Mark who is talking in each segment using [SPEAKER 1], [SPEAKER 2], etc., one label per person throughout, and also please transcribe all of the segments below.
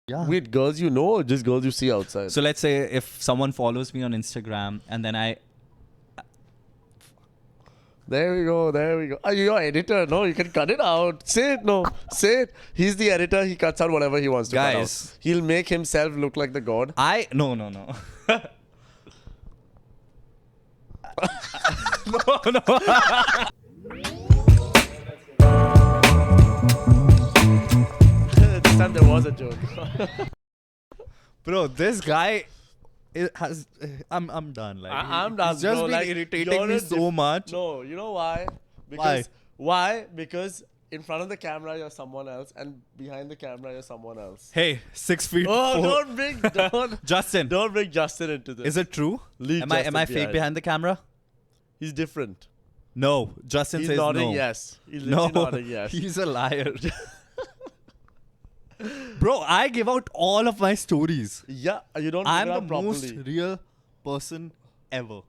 [SPEAKER 1] Yeah.
[SPEAKER 2] Wait, girls you know or just girls you see outside?
[SPEAKER 1] So let's say if someone follows me on Instagram and then
[SPEAKER 2] There we go. Are you your editor? No, you can cut it out. Say it. No, say it. He's the editor. He cuts out whatever he wants to cut
[SPEAKER 1] Guys.
[SPEAKER 2] out. He'll make himself look like the god.
[SPEAKER 1] No. No.
[SPEAKER 2] This time there was a joke.
[SPEAKER 1] Bro, this guy has. I'm done. Like
[SPEAKER 2] I'm done.
[SPEAKER 1] He's just
[SPEAKER 2] bro.
[SPEAKER 1] been
[SPEAKER 2] Like,
[SPEAKER 1] irritating
[SPEAKER 2] you're
[SPEAKER 1] me
[SPEAKER 2] a
[SPEAKER 1] so much.
[SPEAKER 2] No, you know why? Why? Because in front of the camera you're someone else, and behind the camera you're someone else.
[SPEAKER 1] Hey, 6 feet.
[SPEAKER 2] Oh,
[SPEAKER 1] 4.
[SPEAKER 2] don't
[SPEAKER 1] Justin.
[SPEAKER 2] don't bring Justin into this.
[SPEAKER 1] Is it true?
[SPEAKER 2] Leave
[SPEAKER 1] Am I
[SPEAKER 2] Justin
[SPEAKER 1] fake behind the camera?
[SPEAKER 2] He's different.
[SPEAKER 1] No. Justin
[SPEAKER 2] He's
[SPEAKER 1] says
[SPEAKER 2] nodding
[SPEAKER 1] no.
[SPEAKER 2] yes. He's
[SPEAKER 1] No.
[SPEAKER 2] literally nodding yes.
[SPEAKER 1] He's a liar. Bro, I give out all of my stories.
[SPEAKER 2] Yeah, you don't.
[SPEAKER 1] I'm
[SPEAKER 2] figure
[SPEAKER 1] the
[SPEAKER 2] out properly.
[SPEAKER 1] most real person ever.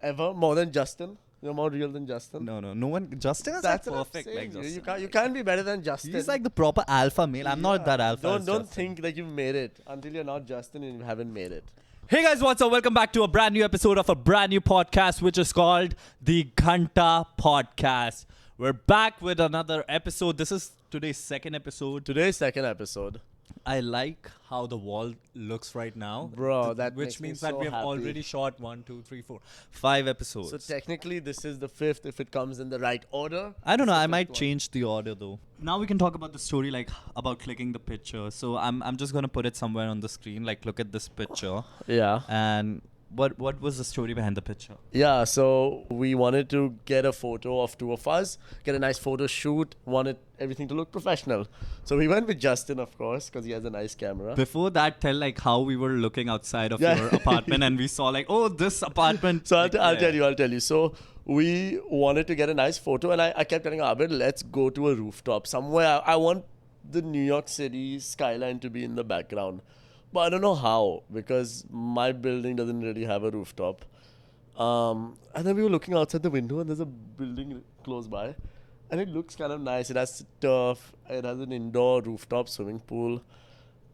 [SPEAKER 2] Ever more than Justin. You're more real than Justin.
[SPEAKER 1] No one. Justin is
[SPEAKER 2] That's
[SPEAKER 1] like
[SPEAKER 2] what I'm
[SPEAKER 1] perfect.
[SPEAKER 2] saying.
[SPEAKER 1] Like Justin.
[SPEAKER 2] You can't be better than Justin.
[SPEAKER 1] He's like the proper alpha male. I'm not that alpha.
[SPEAKER 2] Don't
[SPEAKER 1] as
[SPEAKER 2] don't
[SPEAKER 1] Justin.
[SPEAKER 2] think like you've made it until you're not Justin and you haven't made it.
[SPEAKER 1] Hey guys, what's up? Welcome back to a brand new episode of a brand new podcast, which is called the GHANTA Podcast. We're back with another episode. This is today's second episode.
[SPEAKER 2] Today's second episode.
[SPEAKER 1] I like how the wall looks right now.
[SPEAKER 2] Bro, that
[SPEAKER 1] which
[SPEAKER 2] makes me
[SPEAKER 1] means that
[SPEAKER 2] so
[SPEAKER 1] we have
[SPEAKER 2] happy.
[SPEAKER 1] already shot 1, 2, 3, 4, 5 episodes.
[SPEAKER 2] So technically this is the fifth if it comes in the right order.
[SPEAKER 1] I don't know.
[SPEAKER 2] This is
[SPEAKER 1] I
[SPEAKER 2] the
[SPEAKER 1] might
[SPEAKER 2] fifth one.
[SPEAKER 1] change the order though. Now we can talk about the story, like about clicking the picture. So I'm just gonna put it somewhere on the screen. Like, look at this picture.
[SPEAKER 2] Yeah.
[SPEAKER 1] And what was the story behind the picture?
[SPEAKER 2] Yeah, so we wanted to get a photo of two of us, get a nice photo shoot, wanted everything to look professional. So we went with Justin, of course, because he has a nice camera.
[SPEAKER 1] Before that, tell like how we were looking outside of
[SPEAKER 2] Yeah.
[SPEAKER 1] your apartment and we saw like, oh, this apartment.
[SPEAKER 2] So
[SPEAKER 1] like,
[SPEAKER 2] I'll tell you. So we wanted to get a nice photo, and I kept telling Abid, let's go to a rooftop somewhere. I want the New York City skyline to be in the background. But I don't know how, because my building doesn't really have a rooftop. And then we were looking outside the window, and there's a building close by. And it looks kind of nice. It has turf. It has an indoor rooftop swimming pool.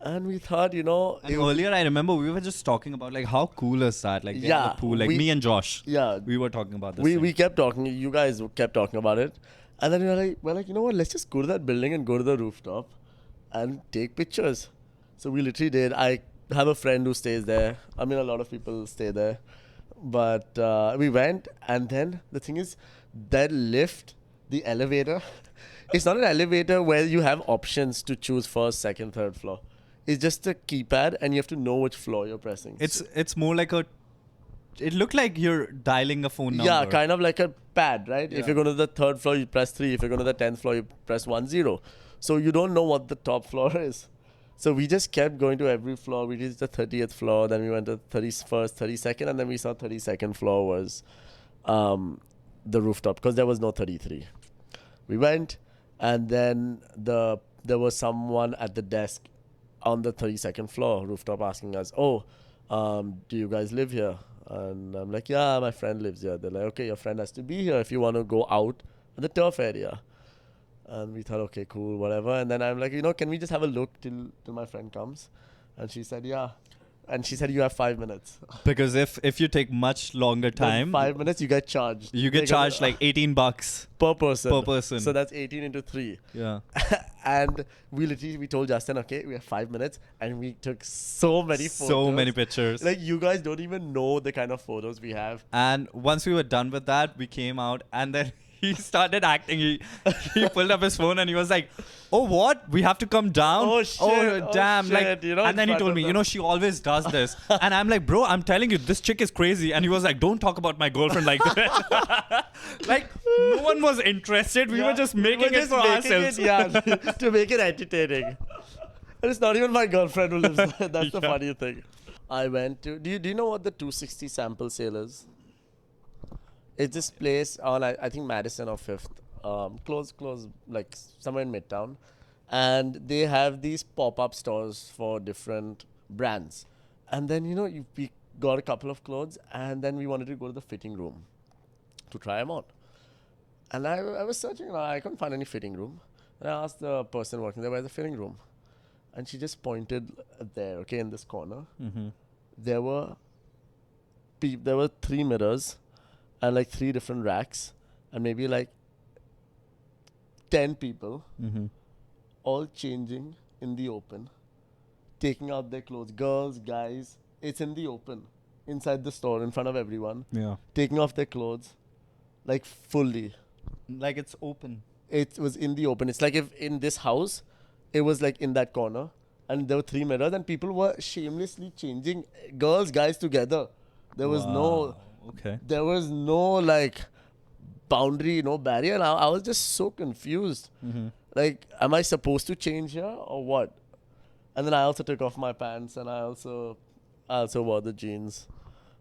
[SPEAKER 2] And we thought,
[SPEAKER 1] And
[SPEAKER 2] it-
[SPEAKER 1] earlier, I remember we were just talking about like how cool is that? Like, they have
[SPEAKER 2] Yeah,
[SPEAKER 1] a pool. Like
[SPEAKER 2] we-
[SPEAKER 1] me and Josh.
[SPEAKER 2] yeah,
[SPEAKER 1] We were talking about this.
[SPEAKER 2] we
[SPEAKER 1] thing.
[SPEAKER 2] kept talking. You guys kept talking about it, and then we're like, you know what? Let's just go to that building and go to the rooftop, and take pictures. So we literally did. I have a friend who stays there. I mean, a lot of people stay there, but we went, and then the thing is, that lift, the elevator, it's not an elevator where you have options to choose first, second, third floor. It's just a keypad, and you have to know which floor you're pressing.
[SPEAKER 1] It's more like a. It looked like you're dialing a phone number.
[SPEAKER 2] Yeah, kind of like a pad, right?
[SPEAKER 1] Yeah.
[SPEAKER 2] If you're going to the third floor, you press 3. If you're going to the 10th floor, you press 10. So you don't know what the top floor is. So we just kept going to every floor. We reached the 30th floor, then we went to 31st, 32nd, and then we saw 32nd floor was the rooftop because there was no 33. We went, and then there was someone at the desk on the 32nd floor rooftop asking us, do you guys live here? And I'm like, yeah, my friend lives here. They're like, okay, your friend has to be here if you want to go out in the turf area. And we thought, okay, cool, whatever. And then I'm like, can we just have a look till my friend comes? And she said, yeah. And she said, you have 5 minutes.
[SPEAKER 1] Because if you take much longer
[SPEAKER 2] Then
[SPEAKER 1] time,
[SPEAKER 2] 5 minutes, you get charged.
[SPEAKER 1] you get charged like $18
[SPEAKER 2] per person.
[SPEAKER 1] per person.
[SPEAKER 2] So that's 18 into 3.
[SPEAKER 1] Yeah.
[SPEAKER 2] And we told Justin, okay, we have 5 minutes. And we took so many photos.
[SPEAKER 1] So many pictures.
[SPEAKER 2] Like, you guys don't even know the kind of photos we have.
[SPEAKER 1] And once we were done with that, we came out and then he started acting. He pulled up his phone and he was like, oh, what? We have to come down?
[SPEAKER 2] Oh, shit. Oh,
[SPEAKER 1] damn.
[SPEAKER 2] shit.
[SPEAKER 1] Like,
[SPEAKER 2] In
[SPEAKER 1] and then he
[SPEAKER 2] front
[SPEAKER 1] told
[SPEAKER 2] of
[SPEAKER 1] me,
[SPEAKER 2] them.
[SPEAKER 1] she always does this. And I'm like, bro, I'm telling you, this chick is crazy. And he was like, don't talk about my girlfriend like that. Like, no one was interested. We were just making it for ourselves.
[SPEAKER 2] To make it entertaining. And it's not even my girlfriend who lives there. That's the
[SPEAKER 1] Yeah.
[SPEAKER 2] funny thing. I went to... Do you know what the 260 sample sale is? It's this place on, I think, Madison or 5th. Close, like somewhere in Midtown. And they have these pop-up stores for different brands. And then, we got a couple of clothes and then we wanted to go to the fitting room to try them on. And I was searching, and I couldn't find any fitting room. And I asked the person working there, where's the fitting room? and she just pointed there, okay, in this corner.
[SPEAKER 1] Mm-hmm.
[SPEAKER 2] There were 3 mirrors and like 3 different racks and maybe like 10 people
[SPEAKER 1] Mm-hmm.
[SPEAKER 2] all changing in the open, taking out their clothes. Girls, guys, it's in the open, inside the store, in front of everyone,
[SPEAKER 1] Yeah.
[SPEAKER 2] taking off their clothes, like fully.
[SPEAKER 1] Like it's open.
[SPEAKER 2] It was in the open. It's like if in this house, it was like in that corner, and there were 3 mirrors, and people were shamelessly changing, girls, guys together. There was
[SPEAKER 1] Wow. Okay.
[SPEAKER 2] like boundary, no barrier. And I was just so confused.
[SPEAKER 1] Mm-hmm.
[SPEAKER 2] Like, am I supposed to change here or what? And then I also took off my pants, and I also wore the jeans.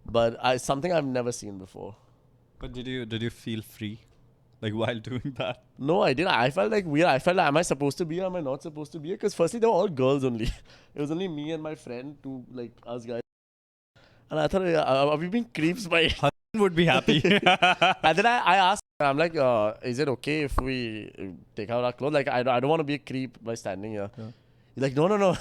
[SPEAKER 2] But something I've never seen before.
[SPEAKER 1] But did you feel free, like while doing that?
[SPEAKER 2] No, I didn't. I felt like weird. I felt like, am I supposed to be here? Am I not supposed to be here? Because firstly, they were all girls only. It was only me and my friend, us guys. And I thought, are we being creeps by?
[SPEAKER 1] Would be happy.
[SPEAKER 2] And then I asked, I'm like, is it okay if we take out our clothes? Like, I don't want to be a creep by standing here.
[SPEAKER 1] Yeah.
[SPEAKER 2] He's like, no. no.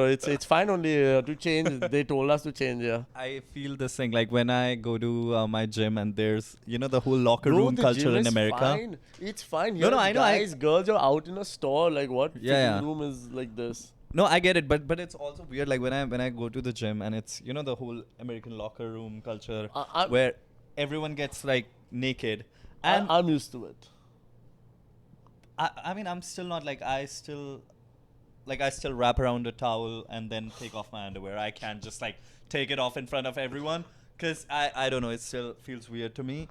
[SPEAKER 2] It's fine only to change. They told us to change, yeah.
[SPEAKER 1] I feel this thing like when I go to my gym and there's the whole locker
[SPEAKER 2] Bro,
[SPEAKER 1] room
[SPEAKER 2] the
[SPEAKER 1] culture
[SPEAKER 2] gym
[SPEAKER 1] in
[SPEAKER 2] is
[SPEAKER 1] America.
[SPEAKER 2] Fine. It's fine. Here,
[SPEAKER 1] No, I know,
[SPEAKER 2] guys, girls are out in a store. Like, what
[SPEAKER 1] Yeah.
[SPEAKER 2] room is like this?
[SPEAKER 1] No, I get it, but it's also weird. Like when I go to the gym and it's the whole American locker room culture where everyone gets like naked, and
[SPEAKER 2] I'm used to it.
[SPEAKER 1] I mean I'm still not like I still wrap around a towel and then take off my underwear. I can't just like take it off in front of everyone because I don't know. It still feels weird to me.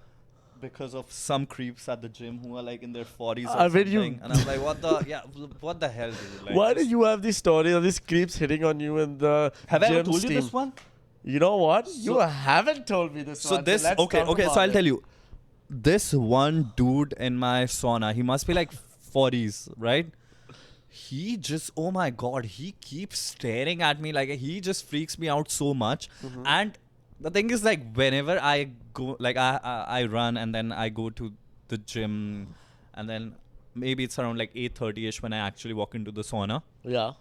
[SPEAKER 1] Because of some creeps at the gym who are like in their 40s or something, and I'm like, what the hell, dude? Like,
[SPEAKER 2] Why do you have this story of these creeps hitting on you in the
[SPEAKER 1] have I
[SPEAKER 2] gym
[SPEAKER 1] ever told
[SPEAKER 2] steam?
[SPEAKER 1] you this one?
[SPEAKER 2] You know what?
[SPEAKER 1] So-
[SPEAKER 2] You haven't told me this
[SPEAKER 1] So
[SPEAKER 2] one.
[SPEAKER 1] this
[SPEAKER 2] let's
[SPEAKER 1] okay,
[SPEAKER 2] talk
[SPEAKER 1] so
[SPEAKER 2] about
[SPEAKER 1] I'll
[SPEAKER 2] it.
[SPEAKER 1] tell you. This one dude in my sauna, he must be like 40s, right? He just, oh my god, he keeps staring at me like he just freaks me out so much.
[SPEAKER 2] Mm-hmm.
[SPEAKER 1] And the thing is, like, whenever I go, like I run and then I go to the gym, and then maybe it's around like 8:30ish when I actually walk into the sauna.
[SPEAKER 2] Yeah.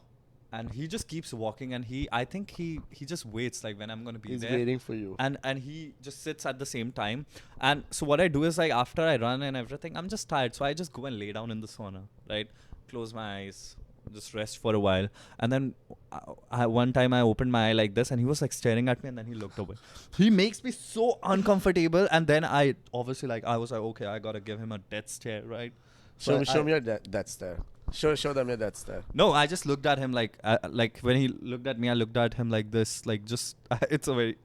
[SPEAKER 1] And he just keeps walking, and I think he just waits like when I'm gonna be
[SPEAKER 2] He's
[SPEAKER 1] there.
[SPEAKER 2] waiting for you.
[SPEAKER 1] And he just sits at the same time. And so what I do is like after I run and everything, I'm just tired, so I just go and lay down in the sauna, right? Close my eyes, just rest for a while. And then one time I opened my eye like this, and he was like staring at me, and then he looked away. He makes me so uncomfortable, and then I obviously I was like, okay, I gotta give him a death stare, right?
[SPEAKER 2] Show me your death stare. Show them your death stare.
[SPEAKER 1] No, I just looked at him like when he looked at me, I looked at him like this, like just it's a very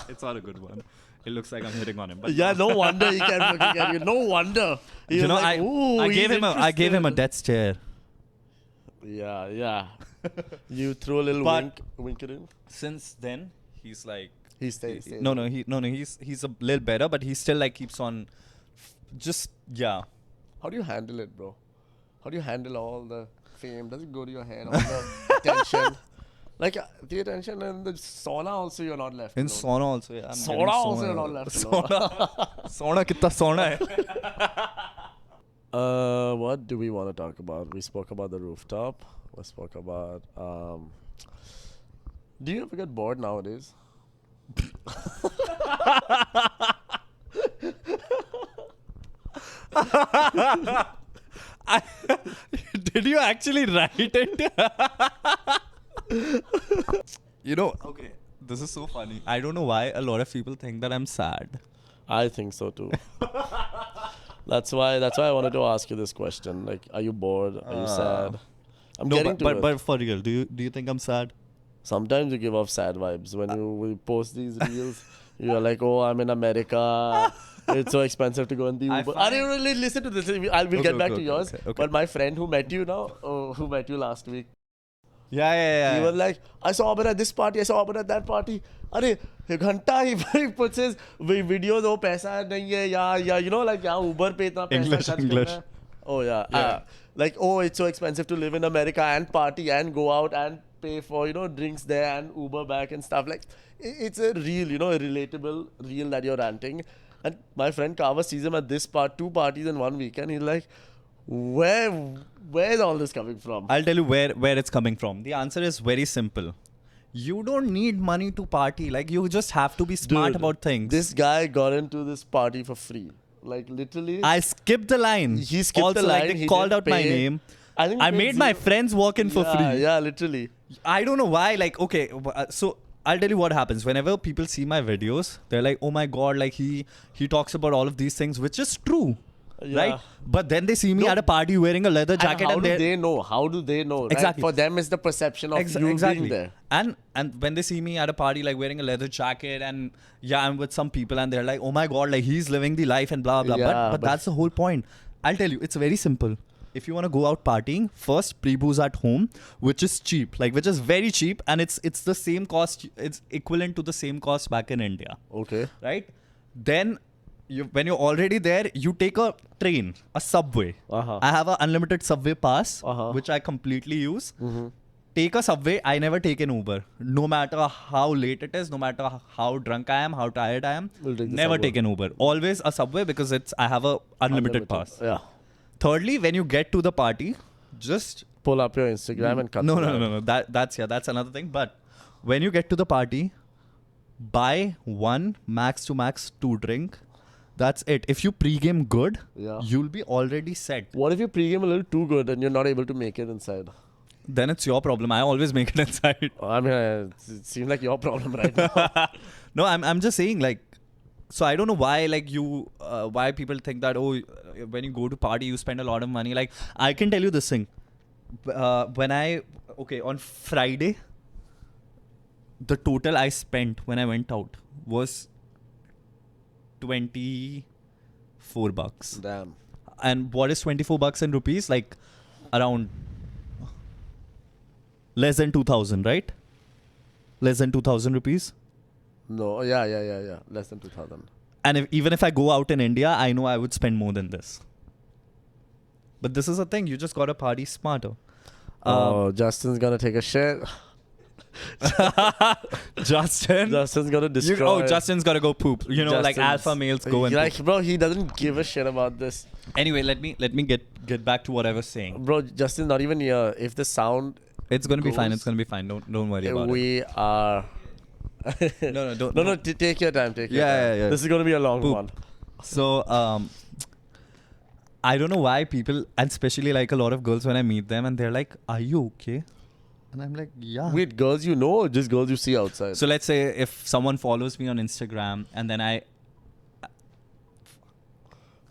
[SPEAKER 1] it's not a good one. It looks like I'm hitting on him. But
[SPEAKER 2] Yeah, no wonder he kept looking at you. No wonder. He was like, "Ooh,
[SPEAKER 1] I
[SPEAKER 2] he's
[SPEAKER 1] gave him a
[SPEAKER 2] interested."
[SPEAKER 1] death stare.
[SPEAKER 2] Yeah. You threw a little
[SPEAKER 1] But-
[SPEAKER 2] wink it in.
[SPEAKER 1] Since then, he's like
[SPEAKER 2] He stays.
[SPEAKER 1] he's a little better, but he still like keeps on just
[SPEAKER 2] How do you handle it, bro? How do you handle all the fame? Does it go to your head? All the attention? Like, the attention in the sauna also you're not left
[SPEAKER 1] in
[SPEAKER 2] alone.
[SPEAKER 1] sauna also. Yeah, I'm
[SPEAKER 2] Sauna
[SPEAKER 1] getting
[SPEAKER 2] also you're not left alone.
[SPEAKER 1] Sauna कितना sauna hai?
[SPEAKER 2] What do we want to talk about? We spoke about the rooftop. We spoke about... do you ever get bored nowadays?
[SPEAKER 1] Did you actually write it? Okay, this is so funny. I don't know why a lot of people think that I'm sad.
[SPEAKER 2] I think so too. That's why I wanted to ask you this question. Like, are you bored? Are you sad? I'm
[SPEAKER 1] No,
[SPEAKER 2] getting to it.
[SPEAKER 1] but for real, do you think I'm sad?
[SPEAKER 2] Sometimes you give off sad vibes when you post these reels. You're like, oh, I'm in America. It's so expensive to go in the
[SPEAKER 1] I
[SPEAKER 2] Uber.
[SPEAKER 1] find-
[SPEAKER 2] I didn't really listen to this. We'll get back to yours.
[SPEAKER 1] okay.
[SPEAKER 2] But my friend who met you who met you last week,
[SPEAKER 1] Yeah.
[SPEAKER 2] he was like, I saw Abir at this party, I saw Abir at that party. Arey, घंटा he puts his videos, oh, पैसा नहीं है, yeah, you know, like, यहाँ Uber पे इतना पैसा खर्च
[SPEAKER 1] English.
[SPEAKER 2] करना है. Oh, yeah. Like, oh, it's so expensive to live in America and party and go out and pay for, drinks there and Uber back and stuff. Like, it's a real, a relatable reel that you're ranting. And my friend Kava sees him at two parties in 1 weekend. He's like, Where's all this coming from?
[SPEAKER 1] I'll tell you where it's coming from. The answer is very simple. You don't need money to party. Like, you just have to be smart
[SPEAKER 2] Dude,
[SPEAKER 1] about things.
[SPEAKER 2] This guy got into this party for free. Like, literally.
[SPEAKER 1] I skipped the line.
[SPEAKER 2] He skipped
[SPEAKER 1] also,
[SPEAKER 2] the line.
[SPEAKER 1] like, they
[SPEAKER 2] He
[SPEAKER 1] called
[SPEAKER 2] didn't
[SPEAKER 1] out my
[SPEAKER 2] pay.
[SPEAKER 1] name.
[SPEAKER 2] I think
[SPEAKER 1] I
[SPEAKER 2] he paid
[SPEAKER 1] made my
[SPEAKER 2] zero.
[SPEAKER 1] friends walk in for free.
[SPEAKER 2] Yeah, literally.
[SPEAKER 1] I don't know why. Like, okay, so I'll tell you what happens. Whenever people see my videos, they're like, "Oh my god!" Like he talks about all of these things, which is true,
[SPEAKER 2] Yeah.
[SPEAKER 1] right? But then they see me at a party wearing a leather jacket,
[SPEAKER 2] and how
[SPEAKER 1] and
[SPEAKER 2] do
[SPEAKER 1] they're
[SPEAKER 2] they know? How do they know? Right?
[SPEAKER 1] Exactly.
[SPEAKER 2] For them, it's the perception of you
[SPEAKER 1] exactly
[SPEAKER 2] being there.
[SPEAKER 1] And when they see me at a party like wearing a leather jacket and I'm with some people and they're like, "Oh my god!" Like he's living the life and blah blah.
[SPEAKER 2] Yeah,
[SPEAKER 1] but
[SPEAKER 2] but
[SPEAKER 1] that's the whole point. I'll tell you, it's very simple. If you want to go out partying, first pre-booze at home, which is cheap, like which is very cheap, and it's the same cost. It's equivalent to the same cost back in India,
[SPEAKER 2] Okay.
[SPEAKER 1] right? Then when you're already there, you take a train, a subway.
[SPEAKER 2] Uh-huh.
[SPEAKER 1] I have an unlimited subway pass,
[SPEAKER 2] Uh-huh.
[SPEAKER 1] which I completely use.
[SPEAKER 2] Mm-hmm.
[SPEAKER 1] Take a subway. I never take an Uber. No matter how late it is, no matter how drunk I am, how tired I am,
[SPEAKER 2] We'll take the
[SPEAKER 1] never
[SPEAKER 2] subway.
[SPEAKER 1] take an Uber. Always a subway because I have a unlimited pass.
[SPEAKER 2] Yeah.
[SPEAKER 1] Thirdly, when you get to the party, just
[SPEAKER 2] Pull up your Instagram and cut.
[SPEAKER 1] no.
[SPEAKER 2] it out.
[SPEAKER 1] That's another thing. But when you get to the party, buy one max to max 2 drink. That's it. If you pre-game good,
[SPEAKER 2] Yeah.
[SPEAKER 1] you'll be already set.
[SPEAKER 2] What if you pre-game a little too good and you're not able to make it inside?
[SPEAKER 1] Then it's your problem. I always make it inside.
[SPEAKER 2] I mean, it seems like your problem right now.
[SPEAKER 1] No, I'm just saying, like, so I don't know why, like, why people think that, oh, when you go to party, you spend a lot of money. Like, I can tell you this thing. On Friday, the total I spent when I went out was $24.
[SPEAKER 2] Damn.
[SPEAKER 1] And what is $24 in rupees? Like, around less than 2,000, right? Less than 2,000 rupees.
[SPEAKER 2] No. Yeah. Less than 2,000.
[SPEAKER 1] And even if I go out in India, I know I would spend more than this. But this is the thing. You just got to party smarter.
[SPEAKER 2] Justin's gonna take a shit.
[SPEAKER 1] Justin?
[SPEAKER 2] Justin's gonna destroy.
[SPEAKER 1] Justin's got to go poop. You know, like
[SPEAKER 2] Justin's-
[SPEAKER 1] alpha males go and
[SPEAKER 2] like,
[SPEAKER 1] poop.
[SPEAKER 2] bro, he doesn't give a shit about this.
[SPEAKER 1] Anyway, let me get back to what I was saying.
[SPEAKER 2] Bro, Justin's not even here. If the sound,
[SPEAKER 1] It's going to be fine.
[SPEAKER 2] goes-
[SPEAKER 1] It's going to be fine. Don't worry about it.
[SPEAKER 2] we are.
[SPEAKER 1] No, don't.
[SPEAKER 2] No, take your time. Take your time.
[SPEAKER 1] Yeah.
[SPEAKER 2] This is gonna be a long
[SPEAKER 1] Poop.
[SPEAKER 2] one.
[SPEAKER 1] So, I don't know why people, and especially like a lot of girls, when I meet them and they're like, "Are you okay?" And I'm like, "Yeah."
[SPEAKER 2] Wait, girls you know or just girls you see outside?
[SPEAKER 1] So let's say if someone follows me on Instagram and then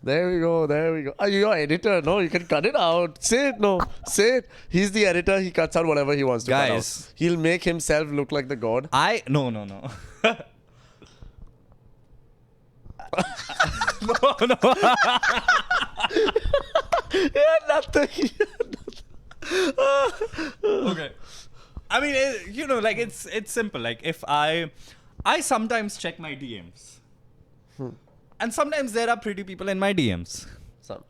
[SPEAKER 2] There we go. Are you your editor? No, you can cut it out. Say it. No, say it. He's the editor. He cuts out whatever he wants to cut
[SPEAKER 1] Guys.
[SPEAKER 2] out. He'll make himself look like the god.
[SPEAKER 1] No. No.
[SPEAKER 2] Yeah, nothing.
[SPEAKER 1] Okay. I mean, like it's simple. Like if I sometimes check my DMs, and sometimes there are pretty people in my DMs,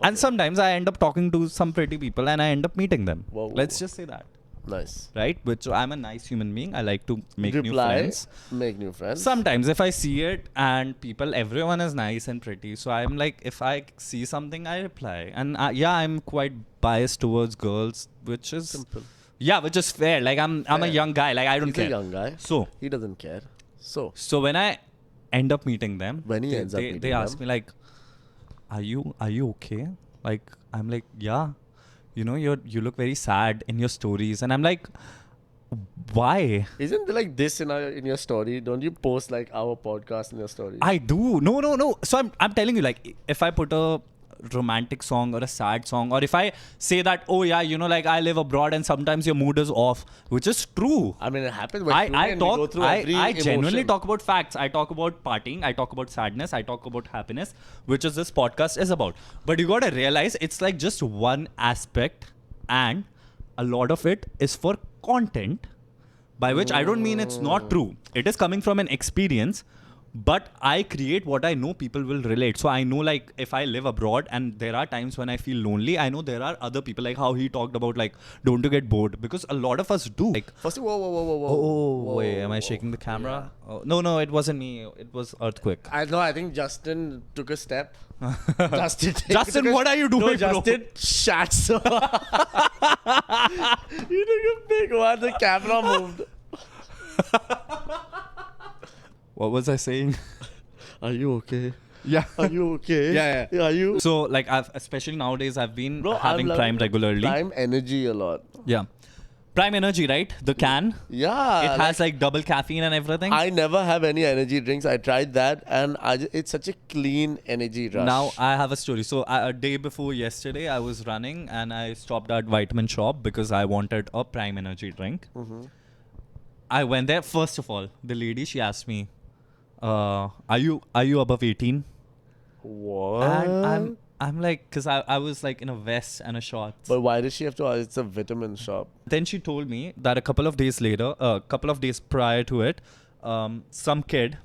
[SPEAKER 1] and sometimes I end up talking to some pretty people and I end up meeting them.
[SPEAKER 2] Whoa.
[SPEAKER 1] Let's just say that,
[SPEAKER 2] Nice.
[SPEAKER 1] right? Which I'm a nice human being. I like to make new
[SPEAKER 2] Reply.
[SPEAKER 1] friends.
[SPEAKER 2] Make new friends.
[SPEAKER 1] Sometimes if I see it and everyone is nice and pretty, so I'm like, if I see something, I reply. And I'm quite biased towards girls, which is
[SPEAKER 2] Simple.
[SPEAKER 1] which is fair. Like I'm a
[SPEAKER 2] Fair.
[SPEAKER 1] young guy. Like I don't
[SPEAKER 2] He's
[SPEAKER 1] care.
[SPEAKER 2] a young guy.
[SPEAKER 1] So
[SPEAKER 2] He doesn't care. So
[SPEAKER 1] when I end up meeting them,
[SPEAKER 2] When he ends up meeting
[SPEAKER 1] they ask
[SPEAKER 2] them.
[SPEAKER 1] me like, are you okay? Like I'm like, yeah. You know, you look very sad in your stories, and I'm like, why?
[SPEAKER 2] isn't there like this in your story? Don't you post like our podcast in your story?
[SPEAKER 1] I do. No. So I'm telling you, like, if I put a romantic song or a sad song, or if I say that, oh yeah, you know, like I live abroad and sometimes your mood is off, which is true.
[SPEAKER 2] I mean, it happens. We're
[SPEAKER 1] I
[SPEAKER 2] human, we go through every
[SPEAKER 1] I genuinely
[SPEAKER 2] emotion.
[SPEAKER 1] talk about facts. I talk about partying. I talk about sadness. I talk about happiness, which is this podcast is about. But you gotta realize it's like just one aspect, and a lot of it is for content. By which I don't mean it's not true. It is coming from an experience. But I create what I know people will relate. So I know, like, if I live abroad and there are times when I feel lonely, I know there are other people, like how he talked about, like, don't you get bored? Because a lot of us do. Like,
[SPEAKER 2] First, whoa.
[SPEAKER 1] oh, wait, am I shaking the camera? Oh, no, it wasn't me. It was earthquake.
[SPEAKER 2] I think Justin took a step Justin,
[SPEAKER 1] Justin, what are you doing,
[SPEAKER 2] no, Justin shat so you took a big one. The camera moved.
[SPEAKER 1] What was I saying?
[SPEAKER 2] Are you okay?
[SPEAKER 1] Yeah.
[SPEAKER 2] Are you okay?
[SPEAKER 1] Yeah.
[SPEAKER 2] Are you?
[SPEAKER 1] So, like, especially nowadays, I've been
[SPEAKER 2] Bro,
[SPEAKER 1] having
[SPEAKER 2] I'm
[SPEAKER 1] Prime
[SPEAKER 2] loving
[SPEAKER 1] regularly.
[SPEAKER 2] Prime Energy a lot.
[SPEAKER 1] Yeah. Prime Energy, right? The can.
[SPEAKER 2] Yeah.
[SPEAKER 1] It has like double caffeine and everything.
[SPEAKER 2] I never have any energy drinks. I tried that, and it's such a clean energy rush.
[SPEAKER 1] Now I have a story. So a day before yesterday, I was running and I stopped at Vitamin Shop because I wanted a Prime Energy drink.
[SPEAKER 2] Mm-hmm.
[SPEAKER 1] I went there. First of all, the lady, she asked me, "Are you above 18?"
[SPEAKER 2] What?
[SPEAKER 1] And I'm like, because I was like in a vest and a shorts.
[SPEAKER 2] But why does she have to ask? It's a vitamin shop.
[SPEAKER 1] Then she told me that a couple of days later, a couple of days prior to it, some kid,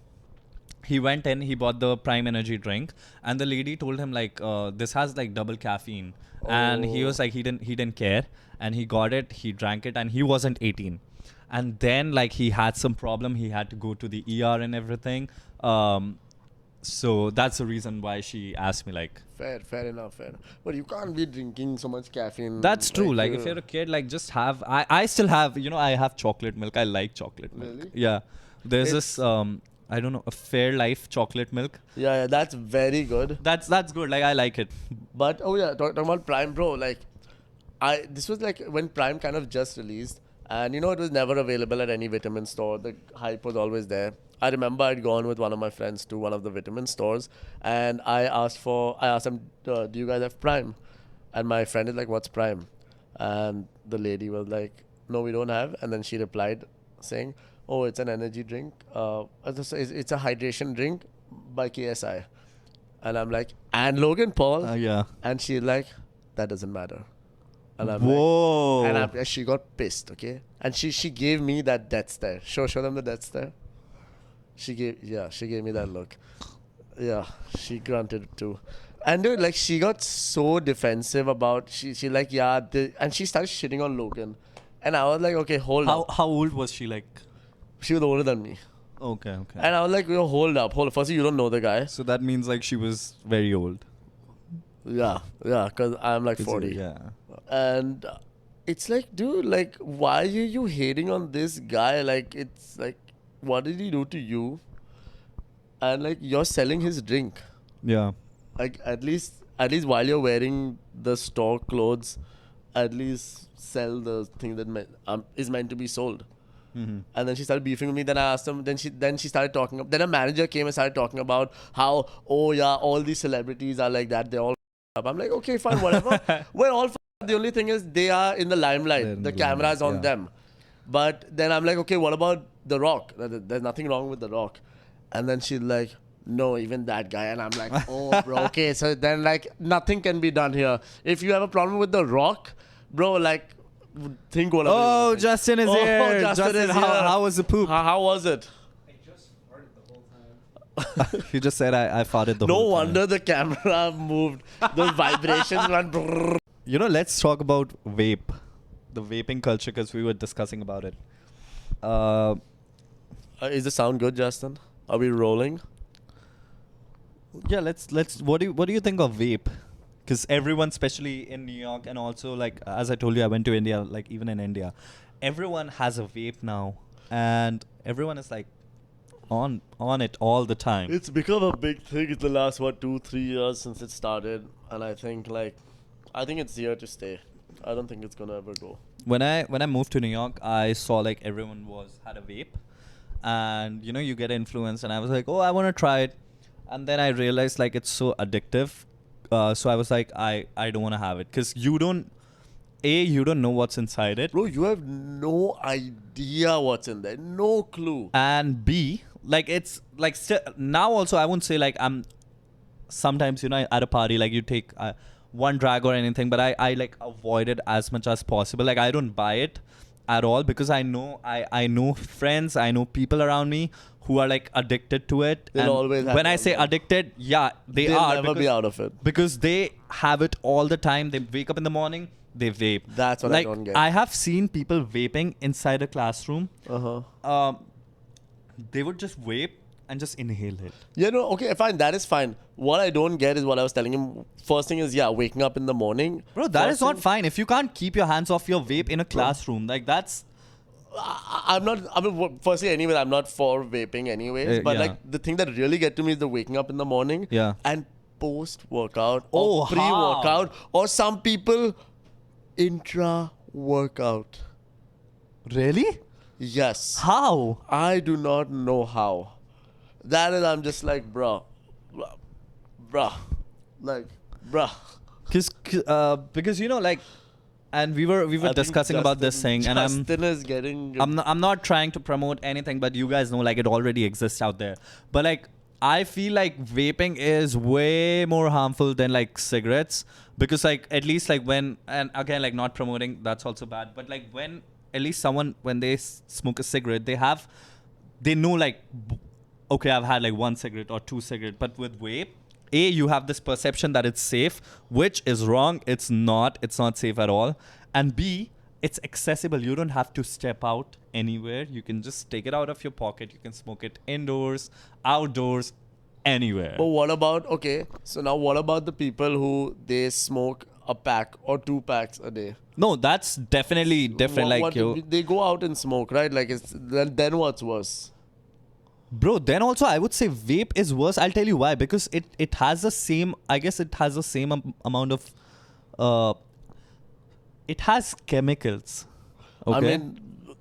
[SPEAKER 1] he went in, he bought the Prime Energy drink, and the lady told him like, this has like double caffeine, and he was like, he didn't care, and he got it, he drank it, and he wasn't 18, and then like he had some problem, he had to go to the ER and everything. So that's the reason why she asked me like.
[SPEAKER 2] Fair enough. But you can't be drinking so much caffeine.
[SPEAKER 1] That's true. Like if you're a kid, like just have. I still have. I have chocolate milk. I like chocolate milk.
[SPEAKER 2] Really?
[SPEAKER 1] Yeah. There's this. I don't know, a Fairlife chocolate milk.
[SPEAKER 2] Yeah, that's very good.
[SPEAKER 1] That's good. Like I like it.
[SPEAKER 2] But talking about Prime, bro. Like, this was like when Prime kind of just released, and it was never available at any vitamin store. The hype was always there. I remember I'd gone with one of my friends to one of the vitamin stores, and I asked them, do you guys have Prime? And my friend is like, what's Prime? And the lady was like, no, we don't have. And then she replied saying, oh, it's an energy drink. It's a hydration drink by KSI. And I'm like, and Logan Paul?
[SPEAKER 1] Yeah.
[SPEAKER 2] And she's like, that doesn't matter. And I'm
[SPEAKER 1] Whoa.
[SPEAKER 2] like, and she got pissed, okay? And she gave me that death stare. Show them the death stare. She gave me that look. Yeah, she grunted too. And dude, like she got so defensive about she like and she started shitting on Logan. And I was like, okay, hold up.
[SPEAKER 1] How old was she? Like,
[SPEAKER 2] She was older than me.
[SPEAKER 1] okay.
[SPEAKER 2] And I was like, hold up. Firstly, you don't know the guy.
[SPEAKER 1] So that means like she was very old.
[SPEAKER 2] Yeah, because I'm like 40.
[SPEAKER 1] Yeah.
[SPEAKER 2] And it's like, dude, like, why are you hating on this guy? Like, it's like, what did he do to you? And like, you're selling his drink.
[SPEAKER 1] Yeah.
[SPEAKER 2] Like, at least while you're wearing the store clothes, at least sell the thing that is meant to be sold.
[SPEAKER 1] Mm-hmm.
[SPEAKER 2] And then she started beefing with me. Then I asked him. Then she started talking. Then a manager came and started talking about how, oh yeah, all these celebrities are like that. They're all up. I'm like, okay, fine, whatever. We're all. The only thing is they are in the limelight. The camera is on them. But then I'm like, okay, what about The Rock? There's nothing wrong with The Rock. And then she's like, no, even that guy. And I'm like, oh, bro, okay. So then like nothing can be done here. If you have a problem with The Rock, bro, like think what.
[SPEAKER 1] Oh, Justin is here.
[SPEAKER 2] Justin is here.
[SPEAKER 1] How was the poop?
[SPEAKER 2] How was it?
[SPEAKER 3] I just farted the whole time.
[SPEAKER 1] He just said I farted the
[SPEAKER 2] No
[SPEAKER 1] whole time.
[SPEAKER 2] wonder the camera moved. Those vibrations went. Brrr.
[SPEAKER 1] Let's talk about vape, the vaping culture, because we were discussing about it.
[SPEAKER 2] Is the sound good, Justin? Are we rolling?
[SPEAKER 1] Yeah, let's. What do you think of vape? Because everyone, especially in New York, and also like as I told you, I went to India. Like even in India, everyone has a vape now, and everyone is like on it all the time.
[SPEAKER 2] It's become a big thing in the last 2-3 years since it started, and I think it's here to stay. I don't think it's gonna ever go.
[SPEAKER 1] When I moved to New York, I saw like everyone had a vape, and you get influenced, and I was like, oh, I want to try it, and then I realized like it's so addictive, so I was like, I don't want to have it, because you don't know what's inside it,
[SPEAKER 2] Bro, you have no idea what's in there, no clue.
[SPEAKER 1] and B, like it's like now also I won't say like I'm sometimes at a party like you take one drag or anything, but I like avoid it as much as possible. Like I don't buy it at all, because I know I know friends, I know people around me who are like addicted to it.
[SPEAKER 2] They'll
[SPEAKER 1] and
[SPEAKER 2] always have
[SPEAKER 1] when I
[SPEAKER 2] it.
[SPEAKER 1] say addicted, yeah,
[SPEAKER 2] They'll
[SPEAKER 1] are,
[SPEAKER 2] never be out of it.
[SPEAKER 1] because they have it all the time. They wake up in the morning, they vape.
[SPEAKER 2] That's what
[SPEAKER 1] like,
[SPEAKER 2] I don't get.
[SPEAKER 1] I have seen people vaping inside a classroom.
[SPEAKER 2] Uh-huh.
[SPEAKER 1] They would just vape and just inhale it.
[SPEAKER 2] Yeah, no, okay, fine. That is fine. What I don't get is what I was telling him. First thing is, waking up in the morning.
[SPEAKER 1] Bro, that
[SPEAKER 2] First
[SPEAKER 1] is not
[SPEAKER 2] thing-
[SPEAKER 1] fine. If you can't keep your hands off your vape in a classroom, like that's...
[SPEAKER 2] I'm not. I mean, firstly, anyway, I'm not for vaping, anyways. But
[SPEAKER 1] yeah.
[SPEAKER 2] like the thing that really get to me is the waking up in the morning.
[SPEAKER 1] Yeah.
[SPEAKER 2] And post workout
[SPEAKER 1] Oh,
[SPEAKER 2] or pre workout or some people intra workout.
[SPEAKER 1] Really?
[SPEAKER 2] Yes.
[SPEAKER 1] How?
[SPEAKER 2] I do not know how. That is, I'm just like, bruh,
[SPEAKER 1] Because you know, like, and we were
[SPEAKER 2] I think
[SPEAKER 1] discussing about this
[SPEAKER 2] Justin-
[SPEAKER 1] thing, and
[SPEAKER 2] Justin is getting.
[SPEAKER 1] I'm not trying to promote anything, but you guys know, like, it already exists out there. But like, I feel like vaping is way more harmful than like cigarettes, because like at least like when, and again, like, not promoting, that's also bad, but like when at least someone, when they smoke a cigarette, they know like, okay, I've had like one cigarette or two cigarettes. But with vape, you have this perception that it's safe, which is wrong. It's not safe at all. And B, it's accessible. You don't have to step out anywhere. You can just take it out of your pocket. You can smoke it indoors, outdoors, anywhere.
[SPEAKER 2] But what about, okay, so now what about the people who they smoke a pack or 2 packs a day?
[SPEAKER 1] No, that's definitely different.
[SPEAKER 2] They go out and smoke, right? Like, then what's worse?
[SPEAKER 1] Bro, then also I would say vape is worse. I'll tell you why. Because it has the same, I guess it has the same amount of, it has chemicals. Okay?
[SPEAKER 2] I mean,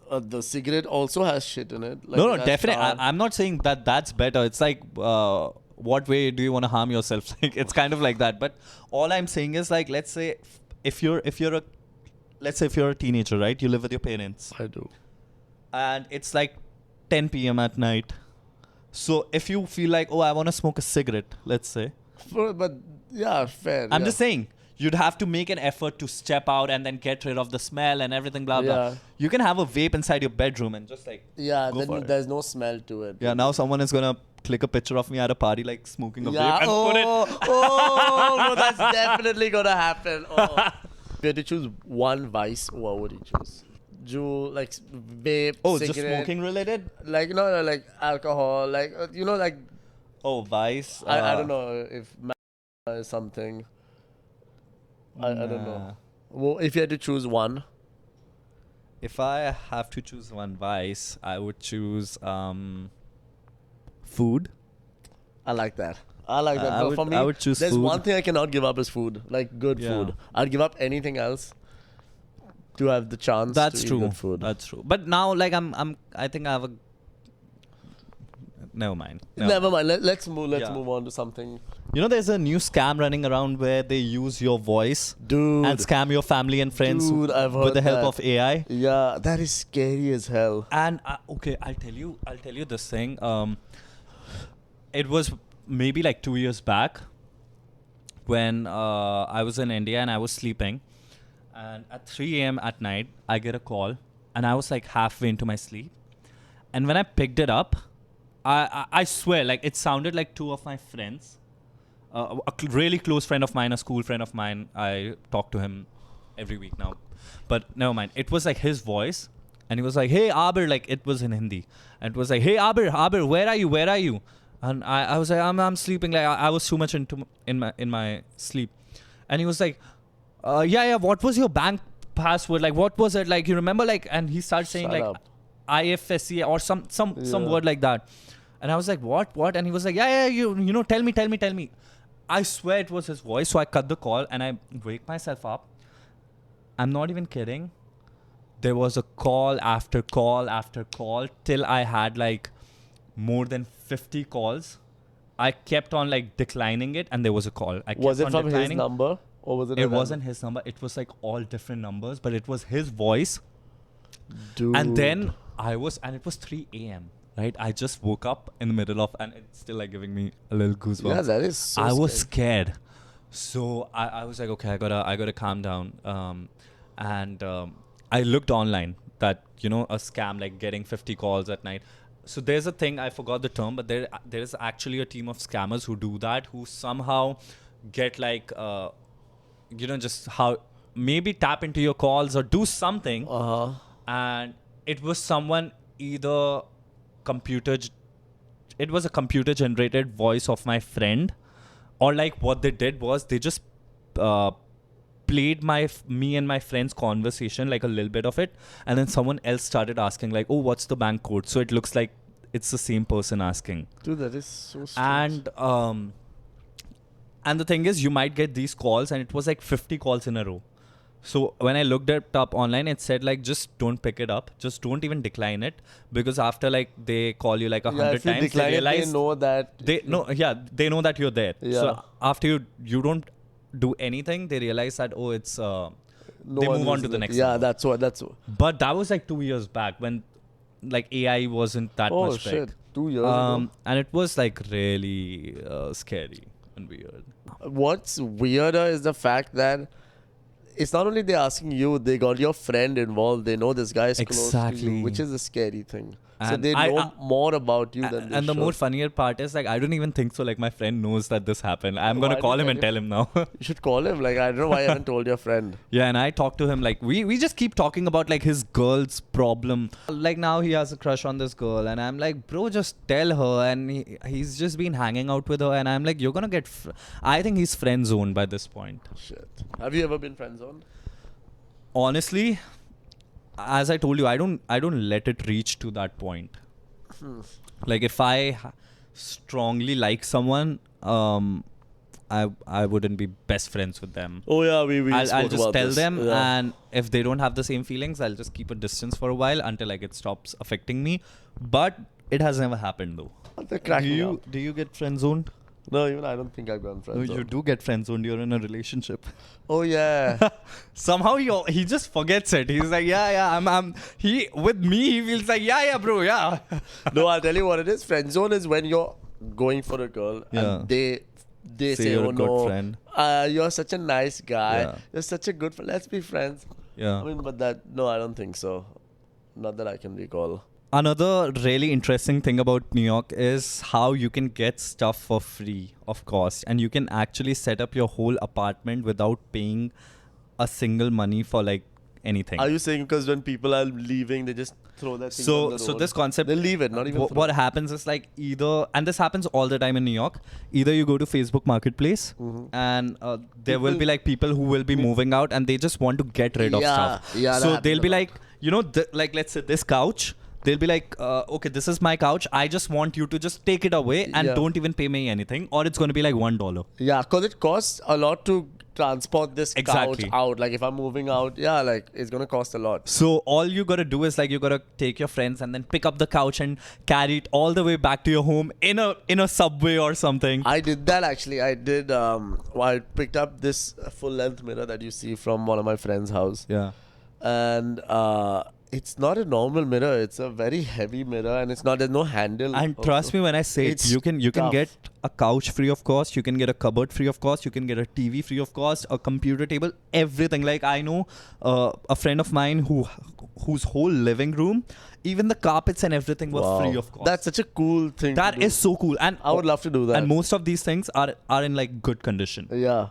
[SPEAKER 2] the cigarette also has shit in it. Like,
[SPEAKER 1] No,
[SPEAKER 2] it has
[SPEAKER 1] definitely.
[SPEAKER 2] tar.
[SPEAKER 1] I'm not saying that that's better. It's like, what way do you want to harm yourself? Like, it's kind of like that. But all I'm saying is, like, let's say if you're a teenager, right? You live with your parents,
[SPEAKER 2] I do.
[SPEAKER 1] and it's like 10 p.m. at night. So if you feel like, oh, I want to smoke a cigarette, let's say.
[SPEAKER 2] But yeah, fair.
[SPEAKER 1] I'm
[SPEAKER 2] yeah.
[SPEAKER 1] just saying, you'd have to make an effort to step out and then get rid of the smell and everything, blah, blah.
[SPEAKER 2] Yeah.
[SPEAKER 1] You can have a vape inside your bedroom and just like...
[SPEAKER 2] Yeah,
[SPEAKER 1] Go for
[SPEAKER 2] then
[SPEAKER 1] it.
[SPEAKER 2] there's no smell to it.
[SPEAKER 1] Yeah, now someone is going to click a picture of me at a party like smoking a
[SPEAKER 2] Yeah.
[SPEAKER 1] vape and put it...
[SPEAKER 2] Oh, no, that's definitely gonna happen. Oh. If you had to choose one vice, what would you choose? Like vape,
[SPEAKER 1] Oh,
[SPEAKER 2] cigarette,
[SPEAKER 1] just smoking related?
[SPEAKER 2] like no, like alcohol, like like
[SPEAKER 1] Oh, vice.
[SPEAKER 2] I don't know if is something. I don't know.
[SPEAKER 1] Nah.
[SPEAKER 2] Well, if you had to choose one,
[SPEAKER 1] If I have to choose one vice, I would choose food.
[SPEAKER 2] I like that. I like that.
[SPEAKER 1] I
[SPEAKER 2] But
[SPEAKER 1] would-
[SPEAKER 2] for me,
[SPEAKER 1] I would choose
[SPEAKER 2] there's
[SPEAKER 1] food.
[SPEAKER 2] one thing I cannot give up is food, like good
[SPEAKER 1] Yeah.
[SPEAKER 2] food. I'd give up anything else to have the chance.
[SPEAKER 1] That's
[SPEAKER 2] to eat
[SPEAKER 1] true.
[SPEAKER 2] good food.
[SPEAKER 1] That's true. But now, like, I think I have a... Never mind.
[SPEAKER 2] Never mind. Let's move. Let's
[SPEAKER 1] Yeah.
[SPEAKER 2] move on to something.
[SPEAKER 1] You know, there's a new scam running around where they use your voice
[SPEAKER 2] Dude.
[SPEAKER 1] and scam your family and friends
[SPEAKER 2] Dude, I've
[SPEAKER 1] with the
[SPEAKER 2] heard
[SPEAKER 1] help
[SPEAKER 2] that.
[SPEAKER 1] of AI.
[SPEAKER 2] Yeah, that is scary as hell.
[SPEAKER 1] And okay, I'll tell you this thing. It was maybe like 2 years back when I was in India and I was sleeping, and at 3 a.m. at night I get a call, and I was like halfway into my sleep, and when I picked it up, I swear, like, it sounded like two of my friends, really close friend of mine, a school friend of mine. I talk to him every week now, but never mind. It was like his voice, and he was like, "Hey, Aber," like, it was in Hindi, and it was like, "Hey, Aber, where are you?" And I was like, I'm sleeping. Like, I was too much in my sleep, and he was like, yeah, what was your bank password? Like, what was it? Like, you remember? Like, and he started saying
[SPEAKER 2] Shut
[SPEAKER 1] like
[SPEAKER 2] up.
[SPEAKER 1] IFSC or some
[SPEAKER 2] Yeah.
[SPEAKER 1] word like that. And I was like, what? And he was like, yeah, you know, tell me. I swear it was his voice. So I cut the call and I wake myself up. I'm not even kidding. There was a call after call after call till I had like more than 50 calls. I kept on like declining it, and there was a call. I kept
[SPEAKER 2] Was it
[SPEAKER 1] on
[SPEAKER 2] from his
[SPEAKER 1] declining.
[SPEAKER 2] number or was it?
[SPEAKER 1] It wasn't his number. It was like all different numbers, but it was his voice.
[SPEAKER 2] Dude.
[SPEAKER 1] And then it was 3 a.m. Right? I just woke up in the middle of, and it's still like giving me a little goosebumps.
[SPEAKER 2] Yeah, that is so
[SPEAKER 1] I was
[SPEAKER 2] scary.
[SPEAKER 1] scared. So I was like, okay, I gotta calm down. I looked online that, you know, a scam, like getting 50 calls at night. So there's a thing, I forgot the term, but there is actually a team of scammers who do that, who somehow get like, you know, just how maybe tap into your calls or do something.
[SPEAKER 2] Uh-huh.
[SPEAKER 1] And it was someone either computer it was a computer generated voice of my friend, or like what they did was they just played me and my friend's conversation, like a little bit of it, and then someone else started asking like, oh, what's the bank code? So it looks like it's the same person asking.
[SPEAKER 2] Dude, that is so strange.
[SPEAKER 1] And the thing is, you might get these calls, and it was like 50 calls in a row. So when I looked it up online, it said like, just don't pick it up. Just don't even decline it, because after like they call you like 100
[SPEAKER 2] if you
[SPEAKER 1] times,
[SPEAKER 2] decline
[SPEAKER 1] they
[SPEAKER 2] it,
[SPEAKER 1] realize
[SPEAKER 2] they know that.
[SPEAKER 1] they know that you're there.
[SPEAKER 2] Yeah.
[SPEAKER 1] So after you don't do anything, they realize that it's they move on to the next.
[SPEAKER 2] Yeah,
[SPEAKER 1] number.
[SPEAKER 2] that's what.
[SPEAKER 1] But that was like 2 years back when like AI wasn't that
[SPEAKER 2] Oh
[SPEAKER 1] much
[SPEAKER 2] shit,
[SPEAKER 1] big.
[SPEAKER 2] 2 years ago.
[SPEAKER 1] And it was like really scary and weird.
[SPEAKER 2] What's weirder is the fact that it's not only they're asking you, they got your friend involved. They know this guy is close to
[SPEAKER 1] Exactly.
[SPEAKER 2] you, which is the scary thing. So
[SPEAKER 1] And
[SPEAKER 2] they know more about you than they
[SPEAKER 1] and the
[SPEAKER 2] should.
[SPEAKER 1] more funnier part is like I don't even think so. Like my friend knows that this happened. I'm
[SPEAKER 2] Why
[SPEAKER 1] gonna call
[SPEAKER 2] did
[SPEAKER 1] him
[SPEAKER 2] you
[SPEAKER 1] and tell him now.
[SPEAKER 2] You should call him. Like, I don't know why you haven't told your friend.
[SPEAKER 1] Yeah, and I talked to him like we just keep talking about like his girl's problem. Like now he has a crush on this girl, and I'm like, bro, just tell her. And he's just been hanging out with her, and I'm like, you're gonna get. I think he's friend zoned by this point.
[SPEAKER 2] Shit. Have you ever been friend zoned?
[SPEAKER 1] Honestly, as I told you, I don't let it reach to that point. Like if I strongly like someone, I wouldn't be best friends with them.
[SPEAKER 2] Oh yeah, we
[SPEAKER 1] I'll
[SPEAKER 2] spoke
[SPEAKER 1] just
[SPEAKER 2] about
[SPEAKER 1] tell
[SPEAKER 2] this.
[SPEAKER 1] them,
[SPEAKER 2] Yeah.
[SPEAKER 1] and if they don't have the same feelings, I'll just keep a distance for a while until like it stops affecting me. But it has never happened though.
[SPEAKER 2] They're cracking up.
[SPEAKER 1] Do you get friend zoned?
[SPEAKER 2] No, even I don't think I've gone friend
[SPEAKER 1] No,
[SPEAKER 2] zoned.
[SPEAKER 1] you do get friend zoned. You're in a relationship.
[SPEAKER 2] Oh yeah.
[SPEAKER 1] Somehow he just forgets it. He's like, yeah, I'm. He with me, he feels like, yeah, bro, yeah.
[SPEAKER 2] No, I'll tell you what it is. Friend zone is when you're going for a girl
[SPEAKER 1] Yeah.
[SPEAKER 2] and they say,
[SPEAKER 1] you're
[SPEAKER 2] oh
[SPEAKER 1] a good
[SPEAKER 2] no,
[SPEAKER 1] friend.
[SPEAKER 2] You're such a nice guy.
[SPEAKER 1] Yeah.
[SPEAKER 2] You're such a good friend. Let's be friends.
[SPEAKER 1] Yeah.
[SPEAKER 2] I mean, but no, I don't think so. Not that I can recall.
[SPEAKER 1] Another really interesting thing about New York is how you can get stuff for free of cost, and you can actually set up your whole apartment without paying a single money for like anything.
[SPEAKER 2] Are you saying because when people are leaving, they just throw that thing on the
[SPEAKER 1] So
[SPEAKER 2] road?
[SPEAKER 1] this concept,
[SPEAKER 2] They leave it, not even throw
[SPEAKER 1] what
[SPEAKER 2] it.
[SPEAKER 1] happens is like either, and this happens all the time in New York, either you go to Facebook Marketplace and there will be like people who will be moving out and they just want to get rid of stuff.
[SPEAKER 2] Yeah, that
[SPEAKER 1] So
[SPEAKER 2] happens
[SPEAKER 1] they'll
[SPEAKER 2] a
[SPEAKER 1] be
[SPEAKER 2] lot.
[SPEAKER 1] like, you know, like let's say this couch. They'll be like, okay, this is my couch. I just want you to just take it away and
[SPEAKER 2] Yeah.
[SPEAKER 1] don't even pay me anything, or it's going to be like $1.
[SPEAKER 2] Yeah, because it costs a lot to transport this
[SPEAKER 1] Exactly.
[SPEAKER 2] couch out. Like if I'm moving out, yeah, like it's gonna cost a lot.
[SPEAKER 1] So all you gotta do is like you gotta take your friends and then pick up the couch and carry it all the way back to your home in a subway or something.
[SPEAKER 2] I did that actually. I did. I picked up this full length mirror that you see from one of my friend's house,
[SPEAKER 1] Yeah.
[SPEAKER 2] and it's not a normal mirror. It's a very heavy mirror, and there's no handle.
[SPEAKER 1] And trust me when I say it,
[SPEAKER 2] It's
[SPEAKER 1] you can
[SPEAKER 2] tough.
[SPEAKER 1] get a couch free of cost, you can get a cupboard free of cost, you can get a TV free of cost, a computer table, everything. Like I know a friend of mine whose whole living room, even the carpets and everything were
[SPEAKER 2] Wow.
[SPEAKER 1] free of cost.
[SPEAKER 2] That's such a cool thing.
[SPEAKER 1] That
[SPEAKER 2] to do.
[SPEAKER 1] is so cool. And
[SPEAKER 2] I would love to do that.
[SPEAKER 1] And most of these things are in like good condition.
[SPEAKER 2] Yeah.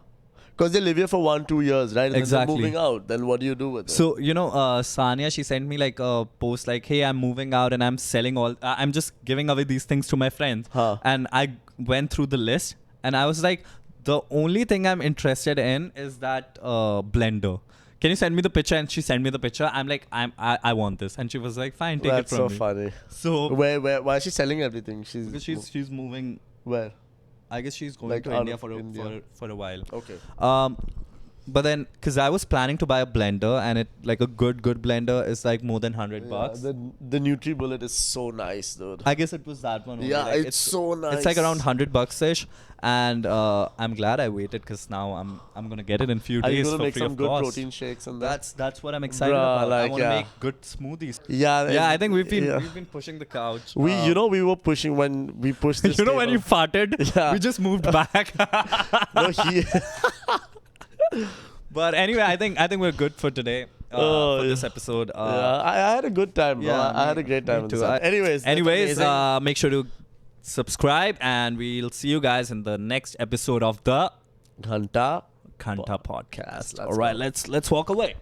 [SPEAKER 2] Because they live here for 1-2 years, right? And
[SPEAKER 1] Exactly.
[SPEAKER 2] then they're moving out. Then what do you do with it?
[SPEAKER 1] So, you know, Sanya, she sent me like a post like, hey, I'm moving out and I'm selling I'm just giving away these things to my friends.
[SPEAKER 2] Huh.
[SPEAKER 1] And I went through the list and I was like, the only thing I'm interested in is that blender. Can you send me the picture? And she sent me the picture. I'm like, I want this. And she was like, fine, take
[SPEAKER 2] That's
[SPEAKER 1] it from
[SPEAKER 2] so
[SPEAKER 1] me.
[SPEAKER 2] funny.
[SPEAKER 1] So,
[SPEAKER 2] Why is she selling everything?
[SPEAKER 1] because she's moving.
[SPEAKER 2] Where?
[SPEAKER 1] I guess she's going
[SPEAKER 2] Like
[SPEAKER 1] to
[SPEAKER 2] out
[SPEAKER 1] India
[SPEAKER 2] of
[SPEAKER 1] for
[SPEAKER 2] India.
[SPEAKER 1] for a while.
[SPEAKER 2] Okay.
[SPEAKER 1] But then, because I was planning to buy a blender, and it like a good blender is like more than $100.
[SPEAKER 2] The NutriBullet is so nice, dude.
[SPEAKER 1] I guess it was that one. Only.
[SPEAKER 2] Yeah,
[SPEAKER 1] like,
[SPEAKER 2] it's so nice.
[SPEAKER 1] It's like around $100 ish, and I'm glad I waited because now I'm gonna get it in few
[SPEAKER 2] Are you
[SPEAKER 1] days
[SPEAKER 2] gonna
[SPEAKER 1] for
[SPEAKER 2] make
[SPEAKER 1] free
[SPEAKER 2] some
[SPEAKER 1] of
[SPEAKER 2] good
[SPEAKER 1] cost.
[SPEAKER 2] protein shakes and that?
[SPEAKER 1] That's what I'm excited
[SPEAKER 2] Bruh,
[SPEAKER 1] about. I
[SPEAKER 2] like,
[SPEAKER 1] want to
[SPEAKER 2] yeah.
[SPEAKER 1] make good smoothies.
[SPEAKER 2] Yeah,
[SPEAKER 1] I think we've
[SPEAKER 2] yeah.
[SPEAKER 1] been pushing the couch.
[SPEAKER 2] We were pushing when we pushed this
[SPEAKER 1] you know when you
[SPEAKER 2] table.
[SPEAKER 1] farted,
[SPEAKER 2] Yeah.
[SPEAKER 1] we just moved back.
[SPEAKER 2] No, he
[SPEAKER 1] But anyway, I think we're good for today.
[SPEAKER 2] Oh,
[SPEAKER 1] For
[SPEAKER 2] yeah.
[SPEAKER 1] this episode.
[SPEAKER 2] yeah, I had a good time, bro.
[SPEAKER 1] yeah,
[SPEAKER 2] I had a great time.
[SPEAKER 1] me
[SPEAKER 2] with
[SPEAKER 1] too.
[SPEAKER 2] this. Anyways, that's
[SPEAKER 1] Anyways,
[SPEAKER 2] amazing.
[SPEAKER 1] make sure to subscribe, and we'll see you guys in the next episode of the
[SPEAKER 2] GHANTA
[SPEAKER 1] GHANTA podcast.
[SPEAKER 2] Let's
[SPEAKER 1] All right,
[SPEAKER 2] go.
[SPEAKER 1] let's walk away.